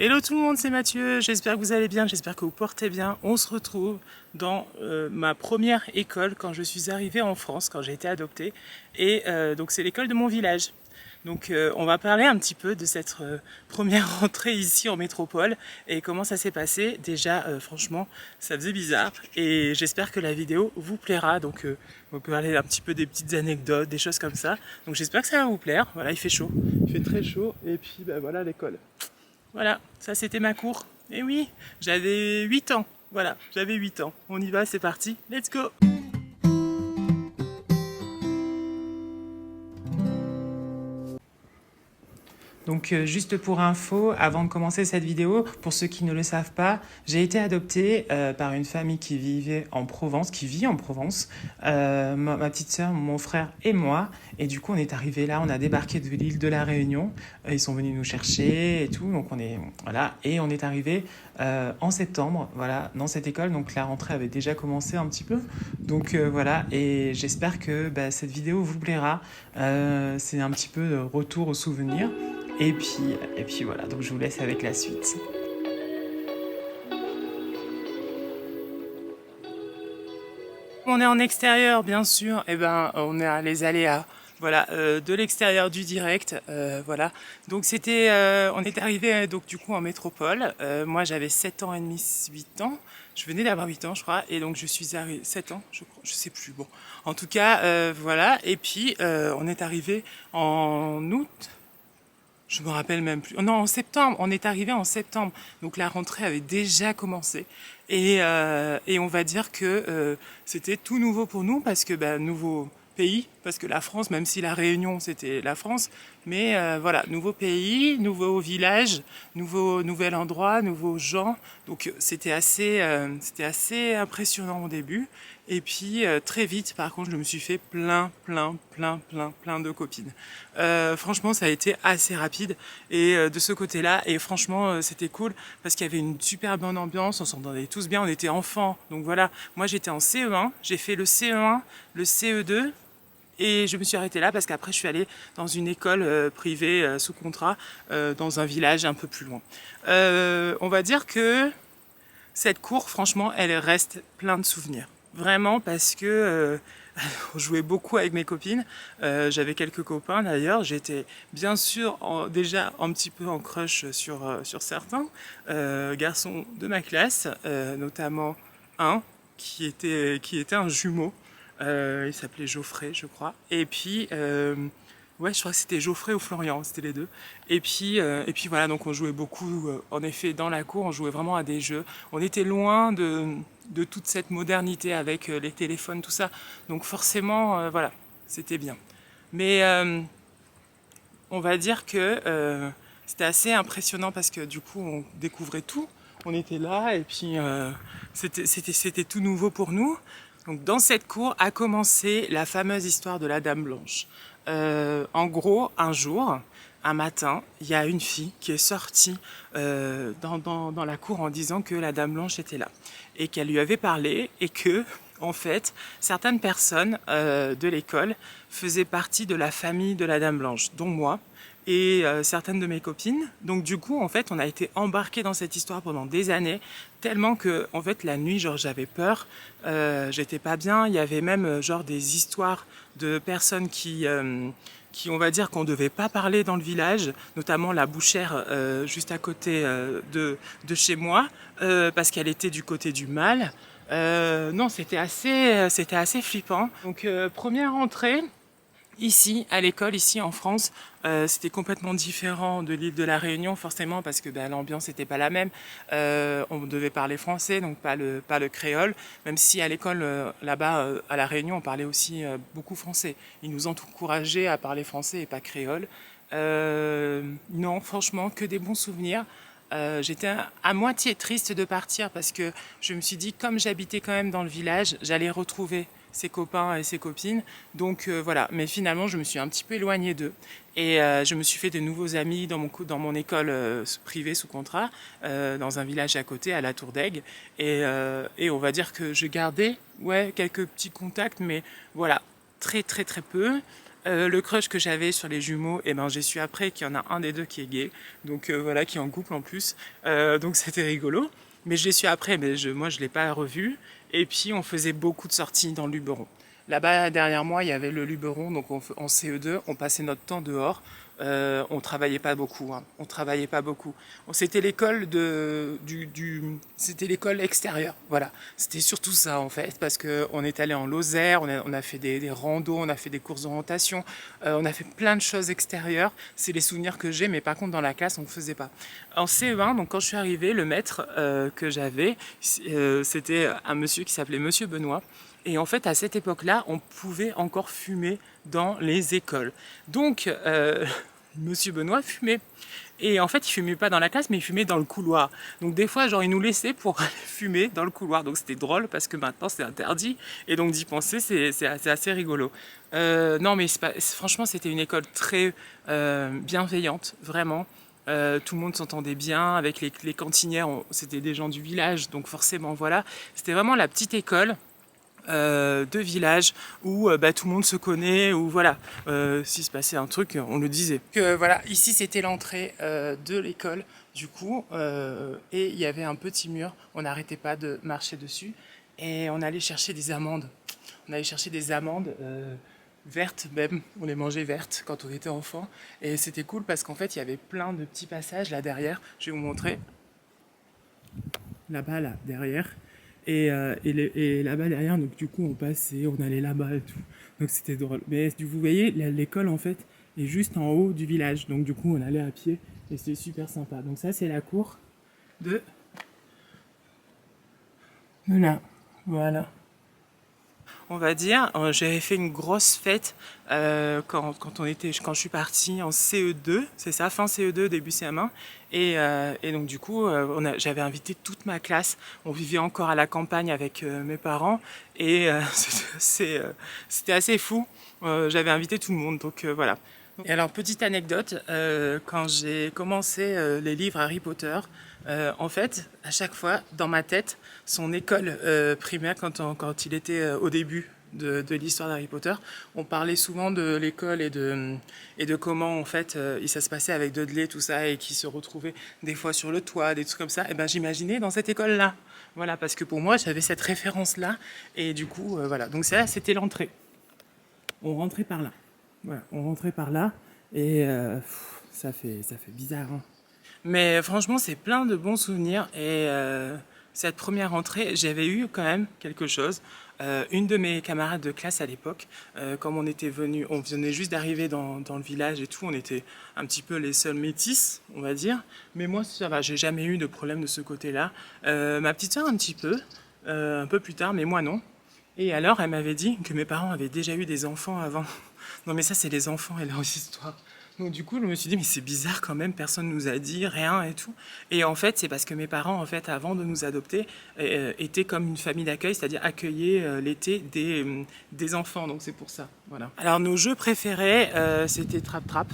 Hello tout le monde, c'est Mathieu, j'espère que vous allez bien, j'espère que vous portez bien. On se retrouve dans ma première école quand je suis arrivée en France, quand j'ai été adoptée. Et donc c'est l'école de mon village. Donc on va parler un petit peu de cette première rentrée ici en métropole et comment ça s'est passé. Déjà franchement ça faisait bizarre et j'espère que la vidéo vous plaira. Donc on peut parler un petit peu des petites anecdotes, des choses comme ça. Donc j'espère que ça va vous plaire. Voilà, il fait chaud, il fait très chaud et puis voilà l'école. Voilà, ça c'était ma cour. Et oui, j'avais 8 ans. Voilà, j'avais 8 ans. On y va, c'est parti, let's go! Donc juste pour info, avant de commencer cette vidéo, pour ceux qui ne le savent pas, j'ai été adoptée par une famille qui vivait en Provence, qui vit en Provence, ma petite sœur, mon frère et moi. Et du coup, on est arrivé là, on a débarqué de l'île de la Réunion. Ils sont venus nous chercher et tout, donc voilà, et on est arrivé en septembre, voilà, dans cette école. Donc la rentrée avait déjà commencé un petit peu. Donc voilà, et j'espère que cette vidéo vous plaira. C'est un petit peu de retour aux souvenirs. Et puis voilà, donc je vous laisse avec la suite. On est en extérieur, bien sûr, et on est à les aléas. Voilà, de l'extérieur du direct, voilà. Donc on est arrivé donc du coup en métropole. Moi j'avais 7 ans et demi, 8 ans. Je venais d'avoir 8 ans, je crois, et donc je suis arrivé 7 ans, je crois, je sais plus. Bon, en tout cas, voilà. Et puis on est arrivé en août. Je me rappelle même plus. Non, en septembre. On est arrivé en septembre. Donc la rentrée avait déjà commencé. Et on va dire que c'était tout nouveau pour nous parce que nouveau pays, parce que la France, même si la Réunion c'était la France, mais voilà, nouveau pays, nouveau village, nouvel endroit, nouveaux gens. Donc c'était assez impressionnant au début. Et puis très vite, par contre, je me suis fait plein de copines. Franchement, ça a été assez rapide et de ce côté-là. Et franchement, c'était cool parce qu'il y avait une super bonne ambiance. On s'entendait tous bien. On était enfants, donc voilà. Moi, j'étais en CE1. J'ai fait le CE1, le CE2. Et je me suis arrêtée là parce qu'après je suis allée dans une école privée sous contrat dans un village un peu plus loin. On va dire que cette cour, franchement, elle reste plein de souvenirs. Vraiment parce que on jouait beaucoup avec mes copines. J'avais quelques copains d'ailleurs. J'étais bien sûr déjà un petit peu en crush sur certains garçons de ma classe, notamment un qui était un jumeau. Il s'appelait Geoffrey, je crois. Et puis, ouais, je crois que c'était Geoffrey ou Florian, c'était les deux. Et puis voilà, donc on jouait beaucoup, en effet, dans la cour, on jouait vraiment à des jeux. On était loin de toute cette modernité avec les téléphones, tout ça. Donc forcément, voilà, c'était bien. Mais on va dire que c'était assez impressionnant parce que du coup, on découvrait tout. On était là et puis c'était tout nouveau pour nous. Donc dans cette cour a commencé la fameuse histoire de la Dame Blanche. En gros, un jour, un matin, il y a une fille qui est sortie dans la cour en disant que la Dame Blanche était là et qu'elle lui avait parlé et que, en fait, certaines personnes de l'école faisaient partie de la famille de la Dame Blanche, dont moi et certaines de mes copines. Donc du coup, en fait, on a été embarqués dans cette histoire pendant des années, tellement que, en fait, la nuit, genre, j'avais peur, j'étais pas bien. Il y avait même, genre, des histoires de personnes qui on va dire qu'on ne devait pas parler dans le village, notamment la bouchère juste à côté de chez moi, parce qu'elle était du côté du mal. Non, c'était assez flippant. Donc première entrée, ici, à l'école, ici en France, c'était complètement différent de l'île de la Réunion, forcément, parce que l'ambiance n'était pas la même. On devait parler français, donc pas le créole, même si à l'école, là-bas, à la Réunion, on parlait aussi beaucoup français. Ils nous ont encouragés à parler français et pas créole. Non, franchement, que des bons souvenirs. J'étais à moitié triste de partir parce que je me suis dit, comme j'habitais quand même dans le village, j'allais retrouver ses copains et ses copines. Donc voilà, mais finalement je me suis un petit peu éloignée d'eux. Et je me suis fait de nouveaux amis dans mon école privée sous contrat, dans un village à côté, à la Tour d'Aigle. Et on va dire que je gardais quelques petits contacts, mais voilà, très très très peu. Le crush que j'avais sur les jumeaux, et ben j'ai su après qu'il y en a un des deux qui est gay, donc voilà, qui est en couple en plus, donc c'était rigolo. Mais je l'ai su après, mais moi je l'ai pas revu. Et puis on faisait beaucoup de sorties dans le Luberon. Là-bas derrière moi il y avait le Luberon, donc en CE2 on passait notre temps dehors. On travaillait pas beaucoup, hein. On travaillait pas beaucoup. C'était l'école c'était l'école extérieure, voilà. C'était surtout ça en fait, parce que on est allé en Lozère, on a fait des randos, on a fait des courses d'orientation, on a fait plein de choses extérieures. C'est les souvenirs que j'ai, mais par contre dans la classe on ne faisait pas. En CE1, donc quand je suis arrivée, le maître que j'avais, c'était un monsieur qui s'appelait Monsieur Benoît. Et en fait, à cette époque-là, on pouvait encore fumer dans les écoles. Donc, Monsieur Benoît fumait. Et en fait, il fumait pas dans la classe, mais il fumait dans le couloir. Donc des fois, genre, il nous laissait pour aller fumer dans le couloir. Donc c'était drôle parce que maintenant c'est interdit. Et donc d'y penser, c'est assez rigolo. Non, mais franchement, c'était une école très bienveillante, vraiment. Tout le monde s'entendait bien avec les cantinières. C'était des gens du village, donc forcément, voilà. C'était vraiment la petite école de village où tout le monde se connaît, où voilà, s'il se passait un truc, on le disait. Voilà, ici c'était l'entrée de l'école du coup, et il y avait un petit mur, on n'arrêtait pas de marcher dessus et on allait chercher des amandes. On allait chercher des amandes vertes même, on les mangeait vertes quand on était enfant et c'était cool parce qu'en fait il y avait plein de petits passages là derrière, je vais vous montrer. Là-bas, là, derrière. Et là-bas derrière, donc du coup on passait, on allait là-bas et tout. Donc c'était drôle. Mais vous voyez, l'école en fait est juste en haut du village. Donc du coup on allait à pied et c'était super sympa. Donc ça c'est la cour de là. Voilà. On va dire, j'avais fait une grosse fête quand je suis partie en CE2, c'est ça, fin CE2, début CM1. Et donc du coup, j'avais invité toute ma classe. On vivait encore à la campagne avec mes parents et c'était assez fou. J'avais invité tout le monde, donc voilà. Et alors, petite anecdote, quand j'ai commencé les livres Harry Potter, en fait, à chaque fois, dans ma tête, son école primaire, quand il était au début de l'histoire d'Harry Potter, on parlait souvent de l'école et de comment, en fait, ça se passait avec Dudley, tout ça, et qui se retrouvait des fois sur le toit, des trucs comme ça. Et ben, j'imaginais dans cette école-là. Voilà, parce que pour moi, j'avais cette référence-là. Et du coup, voilà. Donc ça, c'était l'entrée. On rentrait par là. Voilà, on rentrait par là et ça fait bizarre. Hein. Mais franchement, c'est plein de bons souvenirs et cette première rentrée, j'avais eu quand même quelque chose. Une de mes camarades de classe à l'époque, comme on venait juste d'arriver dans le village et tout, on était un petit peu les seuls métis, on va dire. Mais moi, ça va, j'ai jamais eu de problème de ce côté-là. Ma petite soeur un petit peu, un peu plus tard, mais moi non. Et alors, elle m'avait dit que mes parents avaient déjà eu des enfants avant. Non, mais ça, c'est les enfants et leur histoire. Donc, du coup, je me suis dit, mais c'est bizarre quand même, personne ne nous a dit rien et tout. Et en fait, c'est parce que mes parents, en fait, avant de nous adopter, étaient comme une famille d'accueil, c'est-à-dire accueillaient l'été des enfants. Donc, c'est pour ça. Voilà. Alors, nos jeux préférés, c'était Trap Trap.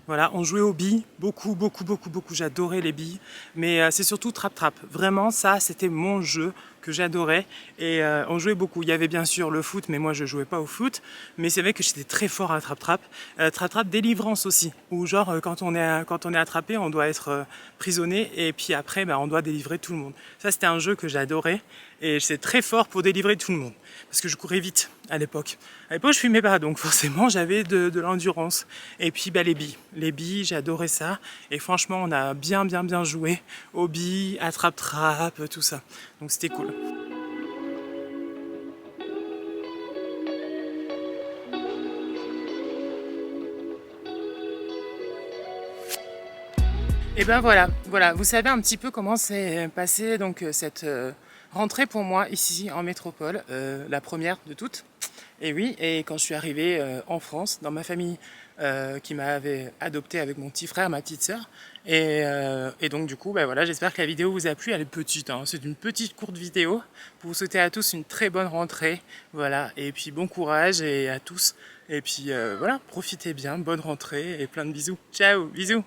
Voilà, on jouait aux billes, beaucoup, beaucoup, beaucoup, beaucoup. J'adorais les billes, mais c'est surtout Trap Trap. Vraiment, ça, c'était mon jeu que j'adorais et on jouait beaucoup. Il y avait bien sûr le foot, mais moi je jouais pas au foot. Mais c'est vrai que j'étais très fort à Trap Trap. Trap Trap délivrance aussi, où genre quand on est attrapé, on doit être prisonnier et puis après, on doit délivrer tout le monde. Ça, c'était un jeu que j'adorais et j'étais très fort pour délivrer tout le monde parce que je courais vite à l'époque. À l'époque, je fumais pas, donc forcément, j'avais de l'endurance. Et puis, les billes, j'adorais ça. Et franchement, on a bien joué aux billes, à trap-trap, tout ça. Donc, c'était cool. Et ben voilà, vous savez un petit peu comment s'est passée donc cette rentrée pour moi ici en métropole, la première de toutes. Et oui, et quand je suis arrivée en France, dans ma famille qui m'avait adopté avec mon petit frère, ma petite sœur, et donc du coup, voilà, j'espère que la vidéo vous a plu. Elle est petite, hein, c'est une petite courte vidéo pour vous souhaiter à tous une très bonne rentrée, voilà, et puis bon courage et à tous, et puis voilà, profitez bien, bonne rentrée et plein de bisous. Ciao, bisous.